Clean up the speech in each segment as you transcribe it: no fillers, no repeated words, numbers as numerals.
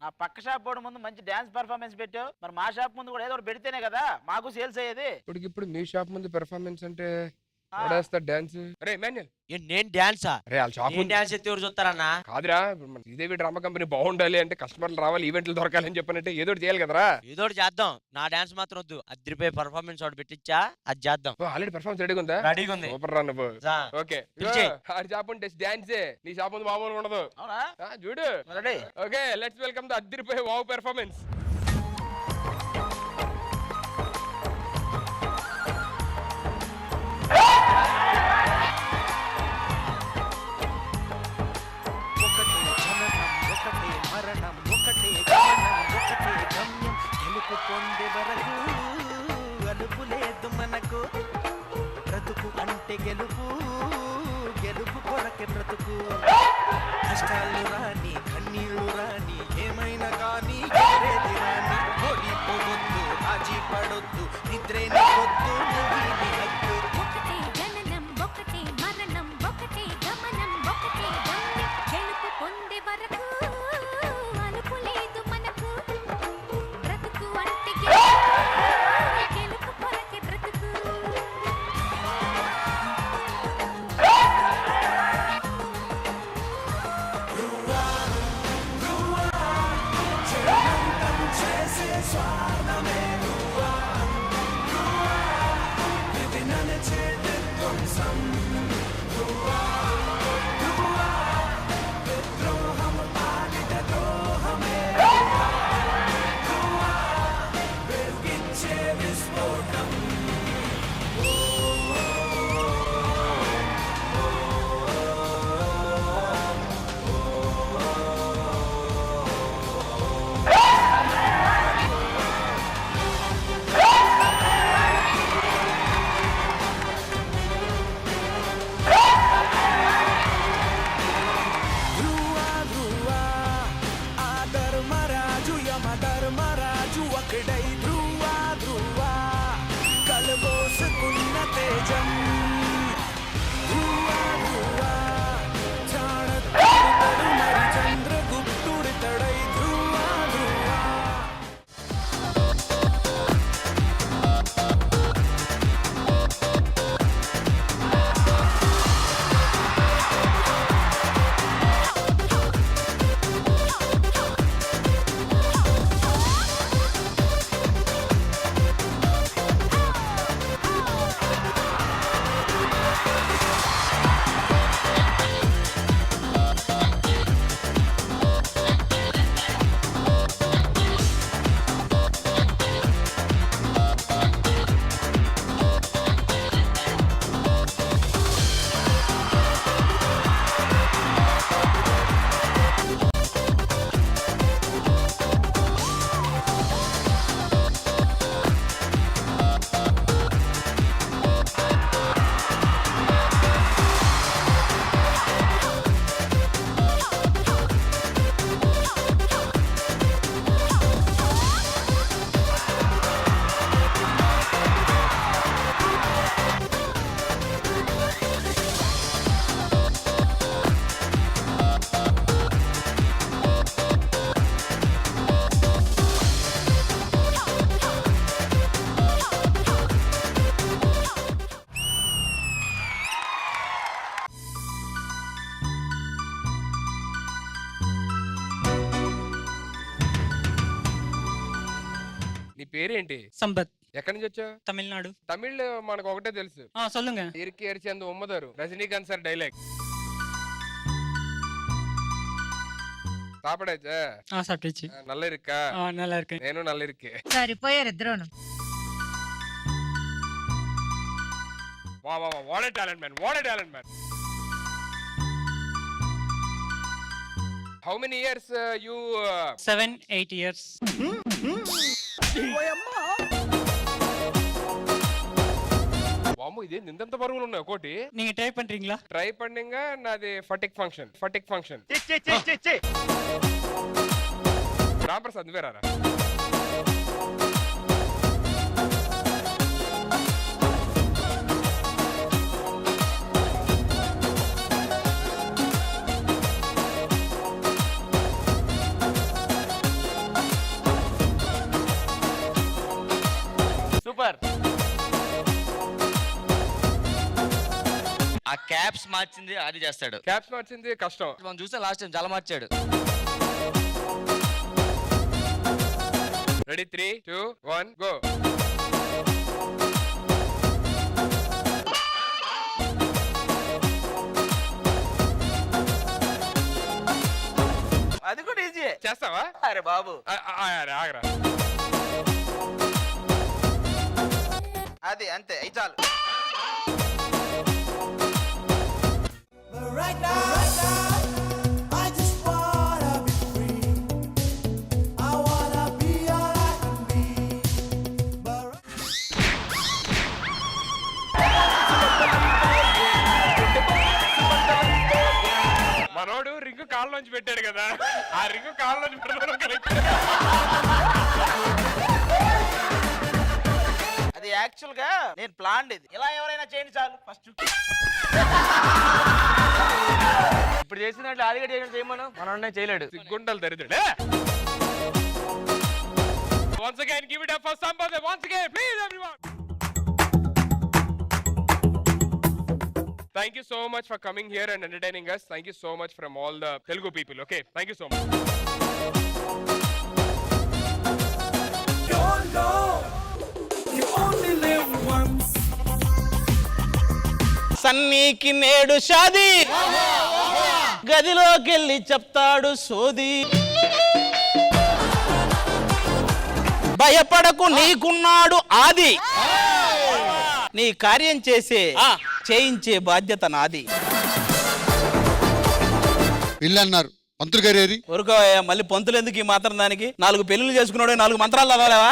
ఆ పక్క shop board ముందు మంచి డాన్స్ పర్ఫార్మెన్స్ పెట్టావు, మరి మా షాప్ ముందు కూడా ఏదో ఒకటి పెడితేనే కదా మాకు సేల్స్ అయ్యేది. ఇప్పుడు మీ షాప్ ముందు పెర్ఫార్మెన్స్ అంటే వాడేస్తా డాన్స్. అరే మాన్యుల్, నేను డాన్సా? అరే వాళ్ళ షాప్ ముందు డాన్స్ ఎత్తి ఎవరు చూస్తారన్నా? కాదురా, శ్రీదేవి డ్రామా కంపెనీ బాగుండాలి అంటే కస్టమర్లు రావాలి, ఈవెంట్లు దొరకాలని చెప్పనంటే ఏదో ఒకటి చేయాలి కదరా. ఏదో ఒకటి చేద్దాం. నా డాన్స్ మాత్రం వద్దు, అదిరిపోయి పర్ఫార్మెన్స్ ఒకటి పెట్టించా, అది చేద్దాం. ఆల్రెడీ పెర్ఫార్మెన్స్ రెడీగా ఉందా? రెడీగా ఉంది. సూపర్ రా నువ్వు. ఓకే, ఆడి షాప్ ఉంటే డాన్సే, నీ షాప్ ముందు మామూలుగా ఉండదు. అవునా? చూడు. Ready. Okay, let's welcome the అదిరిపోయి వావ్ పెర్ఫార్మెన్స్. పొందే వరకు అలుపు లేదు మనకు, బ్రతుకు అంటే గెలుపు, గెలుపు కొరకే బ్రతుకు. కష్టాలు రాని కన్నీళ్లు రాని ఏమైనా కానీ ఎగరేది రాని, ఓడిపోవద్దు రాజీ పడొద్దు, నిద్రే వద్దు నువ్వు హద్దు. ఒకటే జననం ఒకటే మరణం ఒకటే గమనం ఒకటే గమ్యం, గెలుపు పొందే వరకు అలుపు లేదు మనకు, బ్రతుకు అంటే గెలుపు కొరకే బ్రతుకు. నీ పేరేంటి? సంపత్. ఎక్కడి నుంచి వచ్చావు? తమిళనాడు. తమిళ్ మనకు ఒకటే తెలుసు. சொல்லுங்க. ఇరికి ఎరిచేందు ఉమ్మదారు రజనీకాంత్ సార్ డైలాగ్. சாப்பிடாச்சா? சாப்பிட்டாச்சு. நல்லா இருக்கா? நல்லா இருக்கு. నేను நல்லா இருக்கேன். సరిపోయారు ఇద్దరును. వా వా వా, what a talent man, what a talent man. How many years you? 7-8 years. వాము, ఇదే ఇంత బరువులు ఉన్నాయి ఒకటి. நீங்க ட்ரை பண்றீங்களா? ట్రై పండింగ్ నాది ఫటిక్ ఫంక్షన్. రాంప్రసాద్ నువ్వేరా? క్యాప్స్ మార్చింది అది చేస్తాడు. క్యాప్స్ మార్చింది కష్టం. మనం చూస్తే లాస్ట్ టైం చాలా మార్చాడు. Ready 3, 2, 1 go. అది కూడా ఈజీ. చేస్తావా? అరే బాబు ఆగరా. అది అంతే, ఇది చాలు. మనోడు రింగు కాళ్ళలోంచి పెట్టాడు కదా, ఆ రింగు కాళ్ళలోంచి పెట్టడం కరెక్ట్. అది యాక్చువల్ గా నేను ప్లాన్ ఇది. ఇలా ఎవరైనా చేయండి చాలు ఫస్ట్. ఇప్పుడు చేసినట్లు ఆదిగా చేసినట్టు చేయమను, మన చేయలేడు. సిగ్గుండాలి దరిద్రుడు. Once again, give it up for somebody. Once again, please everyone. Thank you so much for coming here and entertaining us. Thank you so much from all the Telugu people. Okay, thank you so much. సన్నీకి నేడు షాది, గదిలోకెళ్ళి చెప్తాడు సోది. భయపడకు నీకున్నాడు ఆది, నీ కార్యం చేయించే బాధ్యత నాది. పెళ్ళి అన్నారు, పంతులు గారు ఏరి? ఊరుకోవయ్యా, మళ్ళీ పంతులు ఎందుకు ఈ మాత్రం దానికి? 4 పెళ్లిళ్ళు చేసుకున్నాడు, 4 మంత్రాలు చదవలేవా?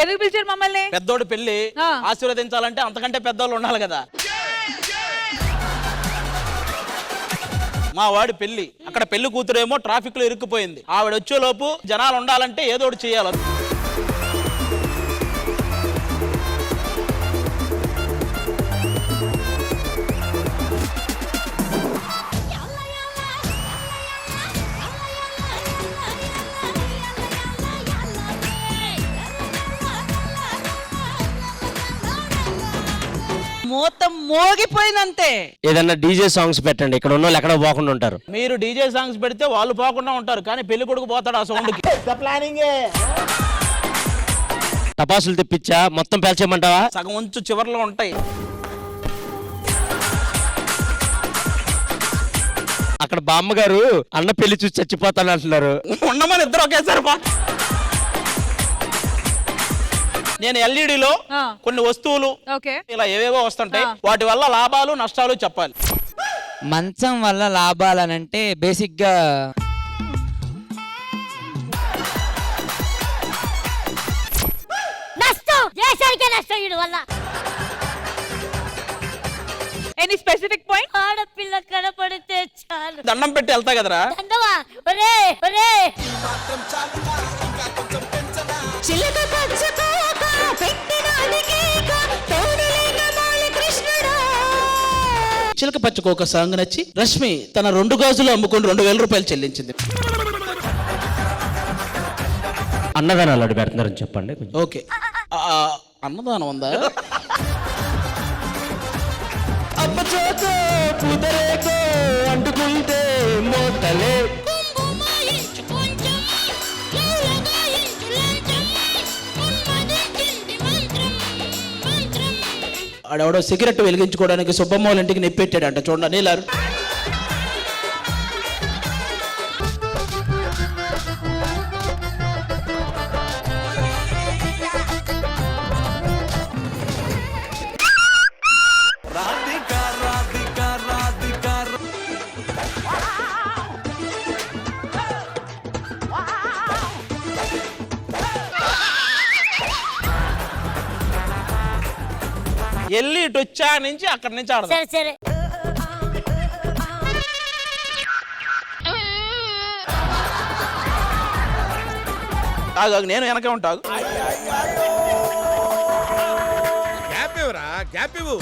ఎందుకు పిలిచారు మమ్మల్ని? పెద్దోడు పెళ్లి ఆశీర్వదించాలంటే అంతకంటే పెద్దోళ్ళు ఉండాలి కదా. మా వాడి పెళ్లి, అక్కడ పెళ్లి కూతురేమో ట్రాఫిక్ లో ఇరుక్కుపోయింది. ఆవిడ వచ్చేలోపు జనాలు ఉండాలంటే ఏదో ఒకటి చేయాలి. మొత్తం మోగిపోయిందంతే. ఏదన్నా డీజే సాంగ్స్ పెట్టండి, ఇక్కడ ఉన్న వాళ్ళు ఎక్కడ పోకుండా ఉంటారు. మీరు డీజే సాంగ్స్ పెడితే వాళ్ళు పోకుండా ఉంటారు, కానీ పెళ్లి కొడుకు పోతాడు ఆ సౌండ్ కి. ప్లానింగే. టపాసులు తెప్పించా, మొత్తం పేల్చేయమంటావా? సగం ఉంచు, చివర్లో ఉంటాయి. అక్కడ బామ్మగారు అన్న పెళ్లి చూసి చచ్చిపోతాను అంటున్నారు. ఉండమని ఇద్దరు ఒకేసారి పా. నేను ఎల్ఈడిలో కొన్ని వస్తువులు ఇలా ఏవేవో వస్తుంటాయి, వాటి వల్ల లాభాలు నష్టాలు చెప్పాలి. మంచం వల్ల లాభాలనంటే బేసిక్ గా ఎనీ స్పెసిఫిక్ పాయింట్? ఆడపిల్ల కనపడితే చాలు దండం పెట్టి వెళ్తా కదరా. చిలక పచ్చకోక సాంగ్ నచ్చి రష్మి తన 2 గాజులు అమ్ముకొని 2000 రూపాయలు చెల్లించింది. అన్నదానాలు అడుగు పెడుతున్నారని చెప్పండి. ఓకే, అన్నదానం ఉందా? అంటుకుంటే మోతలే ఆడెవడో సిగరెట్ వెలిగించుకోవడానికి సుబ్బమ్మ వాళ్ళ ఇంటికి నెప్పెట్టాడంట, చూడండి నీలారు. ఎల్లి ఇటు వచ్చా నుంచి అక్కడి నుంచి ఆడదాం. సరే ఆగు, నేను వెనకే ఉంటాగు. గ్యాప్ ఇవ్వరా, గ్యాప్ ఇవ్వు.